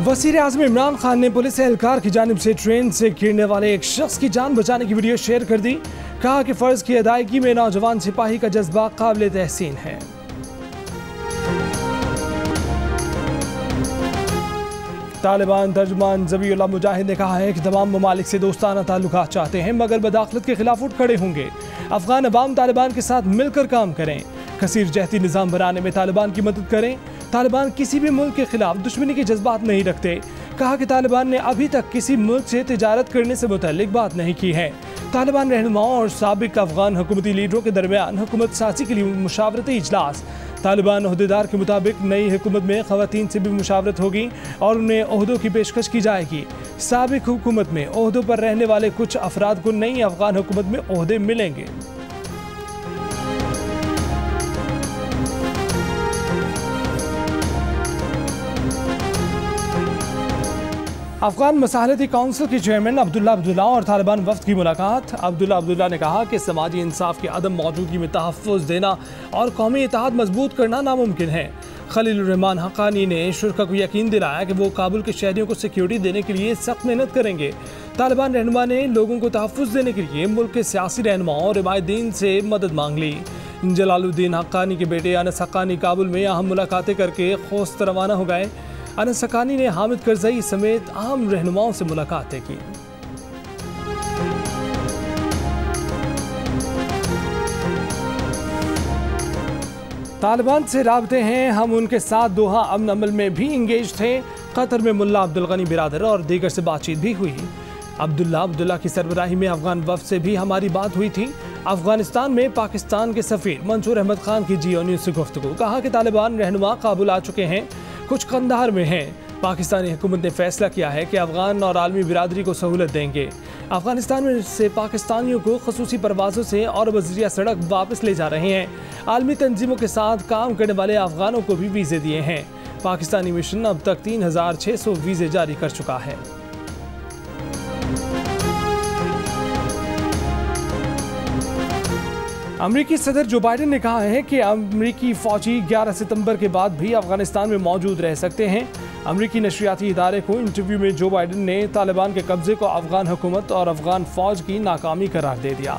वज़ीर आज़म इमरान खान ने पुलिस एहलकार की जानिब से ट्रेन से गिरने वाले एक शख्स की जान बचाने की वीडियो शेयर कर दी। कहा कि फ़र्ज की अदायगी में नौजवान सिपाही का जज्बा काबिल तहसीन है। तालिबान तर्जुमान ज़बीउल्लाह मुजाहिद ने कहा है कि तमाम ममालिक से दोस्ताना ताल्लुकात चाहते हैं मगर बदाखलत के खिलाफ उठ खड़े होंगे। अफगान अवाम तालिबान के साथ मिलकर काम करें, कसीर जहती निज़ाम बनाने में तालिबान की मदद करें। तालिबान किसी भी मुल्क के खिलाफ दुश्मनी के जज्बात नहीं रखते। कहा कि तालिबान ने अभी तक किसी मुल्क से तिजारत करने से मुतल्लिक बात नहीं की है। तालिबान रहनुमाओं और साबिक अफगान हुकूमती लीडरों के दरमियान हुकूमत साजी के लिए मुशावरती इजलास। तालिबान ओहदेदार के मुताबिक नई हुकूमत में ख़वातीन से भी मुशावरत होगी और उन्हें ओहदों की पेशकश की जाएगी। साबिक हुकूमत में ओहदों पर रहने वाले कुछ अफराद को नई अफगान हुकूमत में ओहदे मिलेंगे। अफगान मसालती काउंसिल के चेयरमैन अब्दुल्ला अब्दुल्ला और तालिबान वफ्द की मुलाकात। अब्दुल्ला अब्दुल्ला ने कहा कि समाजी इंसाफ की अदम मौजूदगी में तहफ़्फ़ुज़ देना और कौमी इत्तेहाद मजबूत करना नामुमकिन है। खलीलुर रहमान हक्कानी ने शुरा को यकीन दिलाया कि वो काबुल के शहरियों को सिक्योरिटी देने के लिए सख्त मेहनत करेंगे। तालिबान रहनुमा ने लोगों को तहफ़्फ़ुज़ देने के लिए मुल्क के सियासी रहनुमाओं और रिवायतदीन से मदद मांग ली। जलालुद्दीन हक्कानी के बेटे अनस हक्कानी काबुल में अहम मुलाकातें करके खोस्त रवाना हो गए। अनस हक्कानी ने हामिद करजई समेत अहम रहनुमाओं से मुलाकातें की। तालिबान से राबते हैं, हम उनके साथ दोहा अमन अमल में भी इंगेज थे। कतर में मुल्ला अब्दुल गनी बिरादर और दीगर से बातचीत भी हुई। अब्दुल्ला अब्दुल्ला की सरबराही में अफगान वफ्द से भी हमारी बात हुई थी। अफगानिस्तान में पाकिस्तान के सफीर मंसूर अहमद खान की जियो न्यूज़ से गुफ्तगू। कहा कि तालिबान रहनुमा काबुल आ चुके हैं, कुछ कंधार में हैं। पाकिस्तानी हुकूमत ने फैसला किया है कि अफगान और आलमी बिरादरी को सहूलत देंगे। अफगानिस्तान में से पाकिस्तानियों को खसूसी परवाज़ों से और बजरिया सड़क वापस ले जा रहे हैं। आलमी तंजीमों के साथ काम करने वाले अफगानों को भी वीज़े दिए हैं। पाकिस्तानी मिशन अब तक 3600 वीज़े जारी कर चुका है। अमरीकी सदर जो बाइडन ने कहा है कि अमरीकी फौजी 11 सितंबर के बाद भी अफगानिस्तान में मौजूद रह सकते हैं। अमरीकी नशरियाती इदारे को इंटरव्यू में जो बाइडन ने तालिबान के कब्जे को अफगान हुकूमत और अफगान फौज की नाकामी करार दे दिया।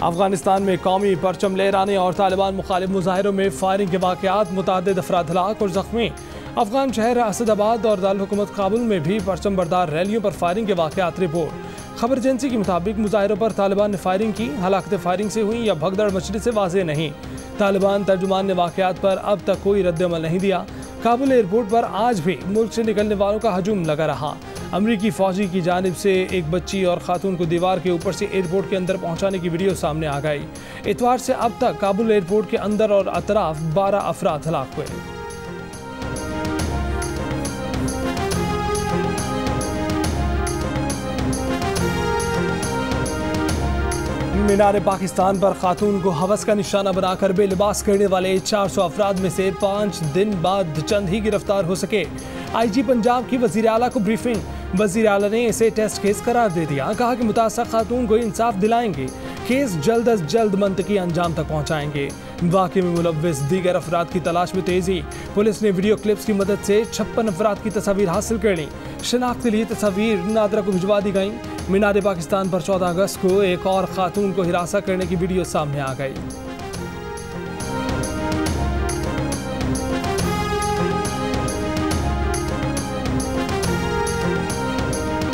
अफगानिस्तान में कौमी परचम लहराने और तालिबान मुखालिफ मुजाहिरों में फायरिंग के वाक़यात, मुतअद्दिद अफराद हलाक और ज़ख्मी। अफगान शहर असदाबाद और दारुल हुकूमत काबुल में भी परचम बरदार रैलियों पर फायरिंग के वाक़यात रिपोर्ट। खबर एजेंसी के मुताबिक मुजाहिरों पर तालिबान ने फायरिंग की। हलाकतें फायरिंग से हुई या भगदड़ मचने से वाज़ेह नहीं। तालिबान तर्जुमान ने वाक़यात पर अब तक कोई रद्द-ए-अमल नहीं दिया। काबुल एयरपोर्ट पर आज भी मुल्क से निकलने वालों का हजूम लगा रहा। अमरीकी फौजी की जानिब से एक बच्ची और खातून को दीवार के ऊपर से एयरपोर्ट के अंदर पहुंचाने की वीडियो सामने आ गई। इतवार से अब तक काबुल एयरपोर्ट के अंदर और अतराफ 12 अफराद हलाक हुए। मीनार पाकिस्तान पर खातून को हवस का निशाना बनाकर बेलिबास करने वाले 400 अफराद में से 5 दिन बाद चंद ही गिरफ्तार हो सके। IG पंजाब की वज़ीर आला को ब्रीफिंग। वज़ीर आला ने इसे टेस्ट केस करार दे दिया। कहा कि मुतासर खातून को इंसाफ दिलाएंगे, केस जल्द अज जल्द मंतकी अंजाम तक पहुँचाएंगे। वाक़े में मुलव्विस दीगर अफराद की तलाश में तेज़ी। पुलिस ने वीडियो क्लिप्स की मदद से 56 अफराद की तस्वीर हासिल कर ली। शनाख्त के लिए तस्वीर नादरा को भिजवा दी गई। मीनार पाकिस्तान पर 14 अगस्त को एक और खातून को हिरासत करने की वीडियो सामने आ गई।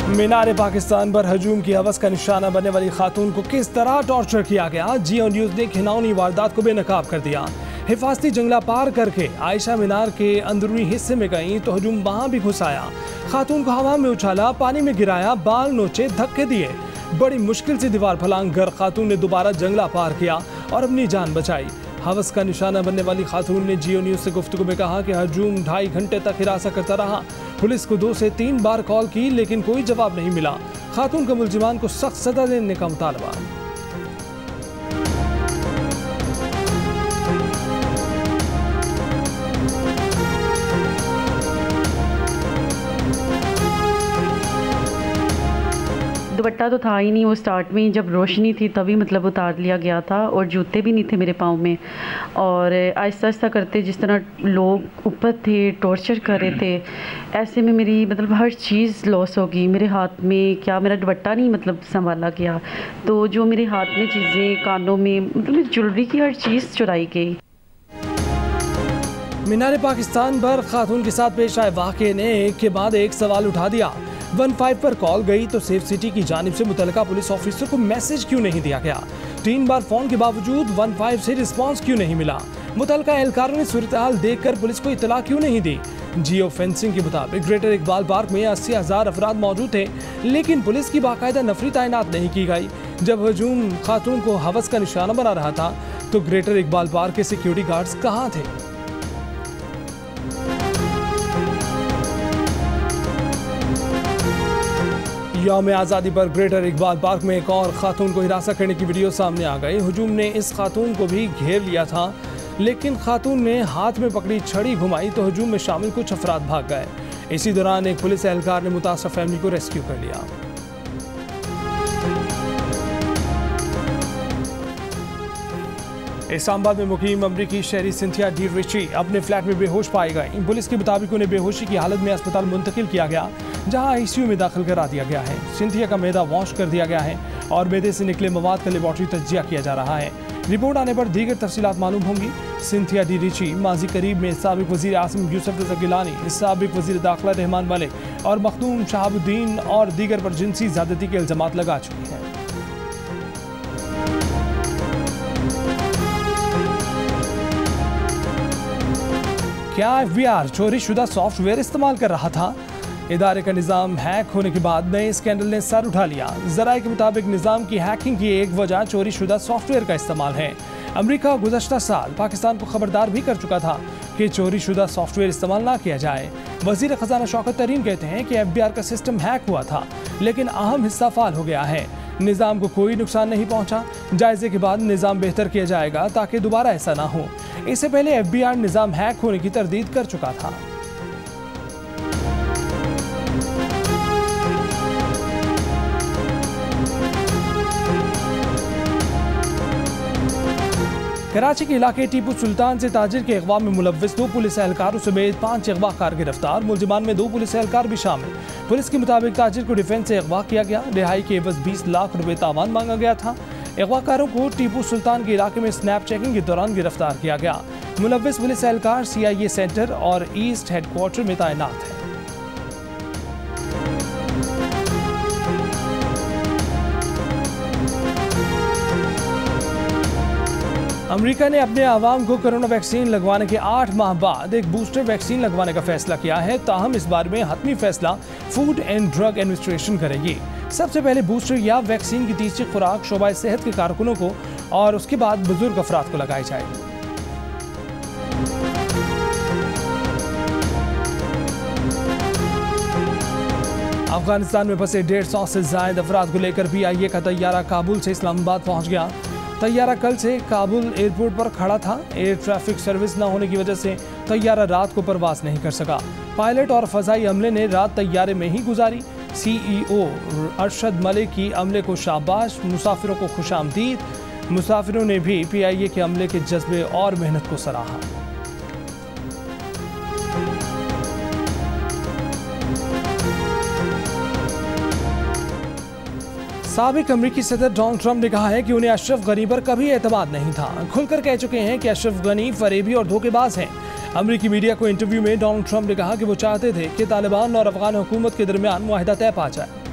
मीनार पाकिस्तान पर हजूम की हवस का निशाना बनने वाली खातून को किस तरह टॉर्चर किया गया, जियो न्यूज़ ने घिनौनी वारदात को बेनकाब कर दिया। हिफाजती जंगला पार करके आयशा मीनार के अंदरूनी हिस्से में गई तो हजूम वहाँ भी घुस आया। खातून को हवा में उछाला, पानी में गिराया, बाल नोचे, धक्के दिए। बड़ी मुश्किल से दीवार फलांग कर खातून ने दोबारा जंगला पार किया और अपनी जान बचाई। हवस का निशाना बनने वाली खातून ने जियो न्यूज़ से गुफ्तगू में कहा कि हजूम 2.5 घंटे तक हिरासत करता रहा। पुलिस को 2 से 3 बार कॉल की लेकिन कोई जवाब नहीं मिला। खातून का मुलजिमान को सख्त सजा देने का मुतालबा। दुपट्टा तो था ही नहीं, वो स्टार्ट में जब रोशनी थी तभी मतलब उतार लिया गया था, और जूते भी नहीं थे मेरे पाँव में। और आहिस्ता आहिस्ता करते जिस तरह लोग ऊपर थे, टॉर्चर कर रहे थे, ऐसे में मेरी मतलब हर चीज़ लॉस होगी। मेरे हाथ में क्या, मेरा दुपट्टा नहीं मतलब संभाला गया, तो जो मेरे हाथ में चीज़ें, कानों में, मतलब ज्वेलरी की हर चीज़ चुराई गई। मीनार पाकिस्तान पर खातून के साथ पेश आए वाक़े ने एक के बाद एक सवाल उठा दिया। 15 पर कॉल गई तो सेफ सिटी की जानिब से मुतलका पुलिस ऑफिसर को मैसेज क्यों नहीं दिया गया? 3 बार फोन के बावजूद 15 से रिस्पांस क्यों नहीं मिला? मुतलका एहलकारों ने सूरत-ए-हाल देखकर पुलिस को इतला क्यों नहीं दी? जियो फेंसिंग के मुताबिक ग्रेटर इकबाल पार्क में 80,000 अफराद मौजूद थे, लेकिन पुलिस की बाकायदा नफरी तैनात नहीं की गई। जब हजूम खातून को हवस का निशाना बना रहा था तो ग्रेटर इकबाल पार्क के सिक्योरिटी गार्ड्स कहाँ थे? यौम आज़ादी पर ग्रेटर इकबाल पार्क में एक और खातून को हिरासत करने की वीडियो सामने आ गई। हजूम ने इस खातून को भी घेर लिया था, लेकिन खातून ने हाथ में पकड़ी छड़ी घुमाई तो हजूम में शामिल कुछ अफराद भाग गए। इसी दौरान एक पुलिस एहलकार ने मुतासर फैमिली को रेस्क्यू कर लिया। इस्लामाबाद में मुकीम अमरीकी शहरी सिंथिया डी रिची अपने फ्लैट में बेहोश पाई गई। पुलिस के मुताबिक उन्हें बेहोशी की हालत में अस्पताल मुंतकिल किया गया, जहां आईसीयू में दाखिल करा दिया गया है। सिंथिया का मैदा वॉश कर दिया गया है और मैदे से निकले मवाद का लेबॉर्ट्री तज्जिया किया जा रहा है। रिपोर्ट आने पर दीगर तफसीलात मालूम होंगी। सिंथिया डी रिची माजी करीब में साबिक वजीर आसिम यूसुफ रज़ा गिलानी, साबिक वजीर दाखिला रहमान मलिक और मखदूम शहाबुद्दीन और दीगर पर जिनसी ज़्यादती के इल्ज़ामात लगा चुकी हैं। क्या FBI चोरी शुदा सॉफ्टवेयर इस्तेमाल कर रहा था? इदारे का निज़ाम हैक होने के बाद नए स्कैंडल ने सर उठा लिया। ज़राए के मुताबिक निज़ाम की हैकिंग की एक वजह चोरी शुदा सॉफ्टवेयर का इस्तेमाल है। अमेरिका गुज़श्ता साल पाकिस्तान को खबरदार भी कर चुका था कि चोरी शुदा सॉफ्टवेयर इस्तेमाल ना किया जाए। वज़ीर ख़जाना शौकत तरीन कहते हैं कि FBI का सिस्टम हैक हुआ था, लेकिन अहम हिस्सा फाल हो गया है। निज़ाम को कोई नुकसान नहीं पहुंचा। जायजे के बाद निज़ाम बेहतर किया जाएगा ताकि दोबारा ऐसा ना हो। इससे पहले FBI निज़ाम हैक होने की तरदीद कर चुका था। कराची के इलाके टिपू सुल्तान से ताजिर के अगवा में मुलव्विस 2 पुलिस एहलकारों समेत 5 अगवाकार गिरफ्तार। मुलजिमान में 2 पुलिस एहलकार भी शामिल। पुलिस के मुताबिक ताजिर को डिफेंस से अगवा किया गया। रिहाई के एवज 20 लाख रुपए तावान मांगा गया था। अगवाकारों को टिपू सुल्तान के इलाके में स्नैप चेकिंग के दौरान गिरफ्तार किया गया। मुलव्विस पुलिस एहलकार CIA सेंटर और ईस्ट हेडक्वार्टर में तैनात है। अमेरिका ने अपने आवाम को कोरोना वैक्सीन लगवाने के 8 माह बाद एक बूस्टर वैक्सीन लगवाने का फैसला किया है। ताहम इस बारे में हतमी फैसला फूड एंड ड्रग एडमिनिस्ट्रेशन करेगी। सबसे पहले बूस्टर या वैक्सीन की तीसरी खुराक शोबा सेहत के कारकुनों को और उसके बाद बुजुर्ग अफराद को लगाई जाएगी। अफगानिस्तान में फंसे 150 से ज्यादा अफराद को लेकर PIA का तैयारा काबुल से इस्लामाबाद पहुंच गया। तैयारा कल से काबुल एयरपोर्ट पर खड़ा था। एयर ट्रैफिक सर्विस न होने की वजह से तैयारा रात को परवास नहीं कर सका। पायलट और फजाई अमले ने रात तैयारे में ही गुजारी। CEO अरशद मलिक की अमले को शाबाश, मुसाफिरों को खुशामदीद। मुसाफिरों ने भी PIA के अमले के जज्बे और मेहनत को सराहा। साबिक अमरीकी सदर डोनाल्ड ट्रंप ने कहा है कि उन्हें अशरफ गनी पर कभी एतमाद नहीं था। खुलकर कह चुके हैं कि अशरफ गनी फरेबी और धोखेबाज हैं। अमरीकी मीडिया को इंटरव्यू में डोनाल्ड ट्रंप ने कहा कि वो चाहते थे कि तालिबान और अफगान हुकूमत के दरमियान मुआहिदा तय पा जाए।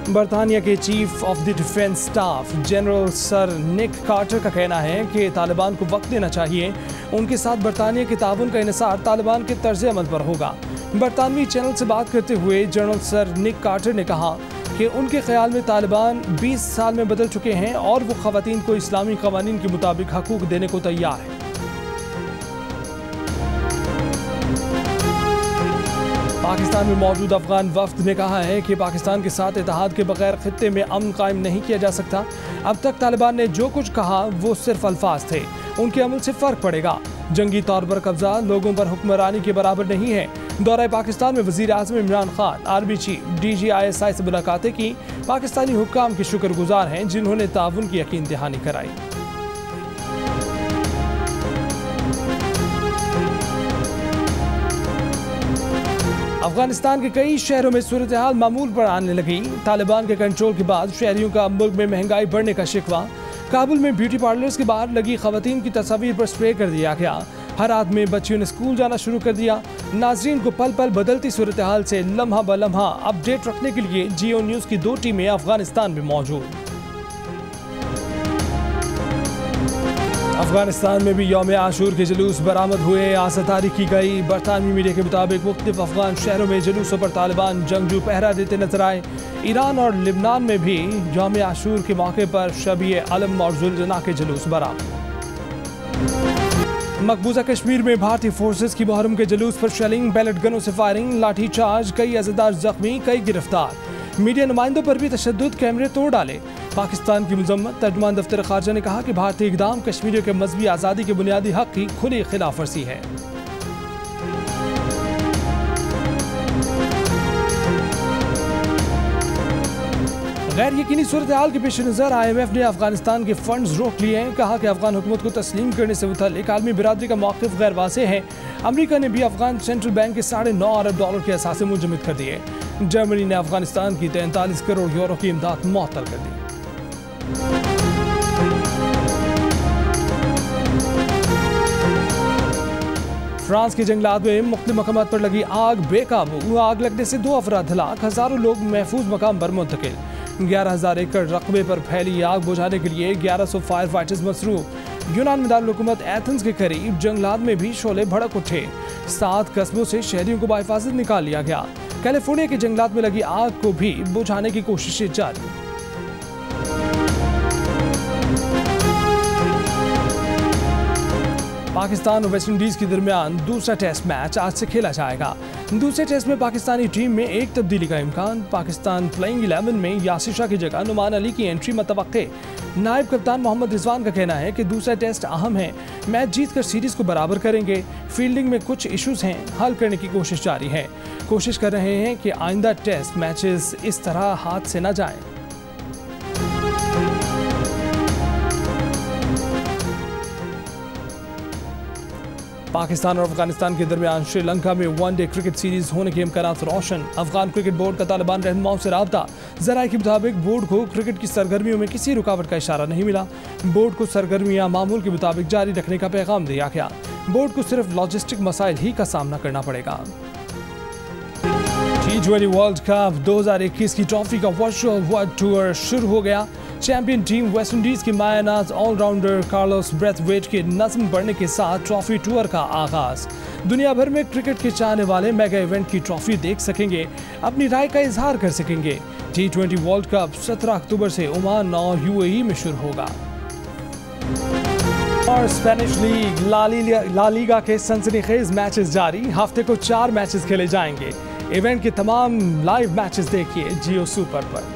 बरतानिया के chief of the defence staff general sir Nick Carter का कहना है कि तालिबान को वक्त देना चाहिए। उनके साथ बरतानिया के ताउन का इन्हिसार तालिबान के तर्ज अमल पर होगा। बरतानवी चैनल से बात करते हुए जनरल सर निक कार्टर ने कहा कि उनके ख्याल में तालिबान 20 साल में बदल चुके हैं और वो खवातीन को इस्लामी कवानीन के मुताबिक हकूक देने को तैयार है। पाकिस्तान में मौजूद अफगान वफ्द ने कहा है कि पाकिस्तान के साथ इत्तेहाद के बगैर खित्ते में अमन कायम नहीं किया जा सकता। अब तक तालिबान ने जो कुछ कहा वो सिर्फ अल्फाज थे, उनके अमल से फर्क पड़ेगा। जंगी तौर पर कब्जा लोगों पर हुक्मरानी के बराबर नहीं है। दौरा पाकिस्तान में वज़ीर आज़म Imran Khan army chief DGISI से मुलाकातें की। पाकिस्तानी हुक्काम के शुक्रगुजार हैं जिन्होंने ताउन की यकीन दहानी कराई। अफगानिस्तान के कई शहरों में सूरत हाल मामूल पर आने लगी। तालिबान के कंट्रोल के बाद शहरियों का मुल्क में महंगाई बढ़ने का शिकवा। काबुल में ब्यूटी पार्लर्स के बाहर लगी खवातीन की तस्वीर पर स्प्रे कर दिया गया। हरात में बच्चियों ने स्कूल जाना शुरू कर दिया। नाजरीन को पल पल बदलती सूरत हाल से लम्हा ब लम्हा अपडेट रखने के लिए जियो न्यूज़ की 2 टीमें अफगानिस्तान में मौजूद। अफगानिस्तान में भी यौम आशूर के जुलूस बरामद हुए। आज़ादारी की गई। बरतानवी मीडिया के मुताबिक मुख्तलिफ अफगान शहरों में जुलूसों पर तालिबान जंगजू पहरा देते नजर आए। ईरान और लिबनान में भी यौम आशूर के मौके पर शबीए अलम और जुल्जना के जुलूस बरामद। मकबूजा कश्मीर में भारतीय फोर्सेस की मुहर्रम के जुलूस पर शेलिंग, बैलेट गनों से फायरिंग, लाठी चार्ज, कई अज़ादार जख्मी, कई गिरफ्तार। मीडिया नुमाइंदों पर भी तशद्दुद, कैमरे तोड़ डाले। पाकिस्तान की मुजम्मत। तर्जुमान दफ्तर खारजा ने कहा कि भारतीय इक़दाम कश्मीरियों के मजहबी आज़ादी के बुनियादी हक की खुली खिलाफ वर्जी है। गैर यकीनी सूरत हाल के पेश नज़र IMF ने अफगानिस्तान के फंड्स रोक लिए हैं। कहा कि अफगान हुकूमत को तस्लीम करने से मुतल्लिक आलमी बिरादरी का मौक़िफ़ गैर वाज़ेह है। अमरीका ने भी अफगान सेंट्रल बैंक के $9.5 अरब के असासे मुंजमद कर दिए। जर्मनी ने अफगानिस्तान की 43 करोड़ यूरो की इमदाद मुअत्तल कर दी। फ्रांस के जंगलात में मुख्तलिफ मकामात पर लगी आग बेकाबू। आग लगने से 2 अफराद हलाक, हजारों लोग महफूज मकाम पर मुंतकिल। 11,000 एकड़ रकबे पर फैली आग बुझाने के लिए 1100 फायर फाइटर्स मसरूफ। यूनान में दारुल-हुकूमत एथेंस के करीब जंगलात में भी शोले भड़क उठे। 7 कस्बों से शहरियों को बाहिफाजत निकाल लिया गया। कैलिफोर्निया के जंगलात में लगी आग को भी बुझाने की कोशिशें जारी। पाकिस्तान और वेस्ट इंडीज के दरमियान दूसरा टेस्ट मैच आज से खेला जाएगा। दूसरे टेस्ट में पाकिस्तानी टीम में एक तब्दीली का इम्कान। पाकिस्तान प्लेइंग 11 में यासिर शाह की जगह नुमान अली की एंट्री मतवक्के। नायब कप्तान मोहम्मद रिजवान का कहना है कि दूसरा टेस्ट अहम है। मैच जीतकर सीरीज को बराबर करेंगे। फील्डिंग में कुछ इश्यूज हैं, हल करने की कोशिश जारी है। कोशिश कर रहे हैं कि आइंदा टेस्ट मैचेस इस तरह हाथ से न जाएं। पाकिस्तान और अफगानिस्तान के दरमियान श्रीलंका में वनडे क्रिकेट सीरीज होने के इम्कानात रोशन। अफगान क्रिकेट बोर्ड का तालिबान रहनुमाओं से राब्ता। ज़राए के मुताबिक बोर्ड को क्रिकेट की सरगर्मियों में किसी रुकावट का इशारा नहीं मिला। बोर्ड को सरगर्मियां मामूल के मुताबिक जारी रखने का पैगाम दिया गया। बोर्ड को सिर्फ लॉजिस्टिक मसाइल ही का सामना करना पड़ेगा। T20 वर्ल्ड कप 2021 की ट्रॉफी का वर्चुअल वर्ल्ड टूर शुरू हो गया। चैंपियन टीम वेस्ट इंडीज के मायानाज ऑलराउंडर कार्लोस ब्रेथवेट के नज़्म बढ़ने के साथ ट्रॉफी टूर का आगाज। दुनिया भर में क्रिकेट के चाहने वाले मेगा इवेंट की ट्रॉफी देख सकेंगे, अपनी राय का इजहार कर सकेंगे। T20 वर्ल्ड कप 17 अक्टूबर से ओमान और UAE में शुरू होगा। और स्पेनिश लीग ला लीगा के सनसनीखेज मैचेस जारी। हफ्ते को 4 मैचेस खेले जाएंगे। इवेंट के तमाम लाइव मैचेस देखिए जियो सुपर पर।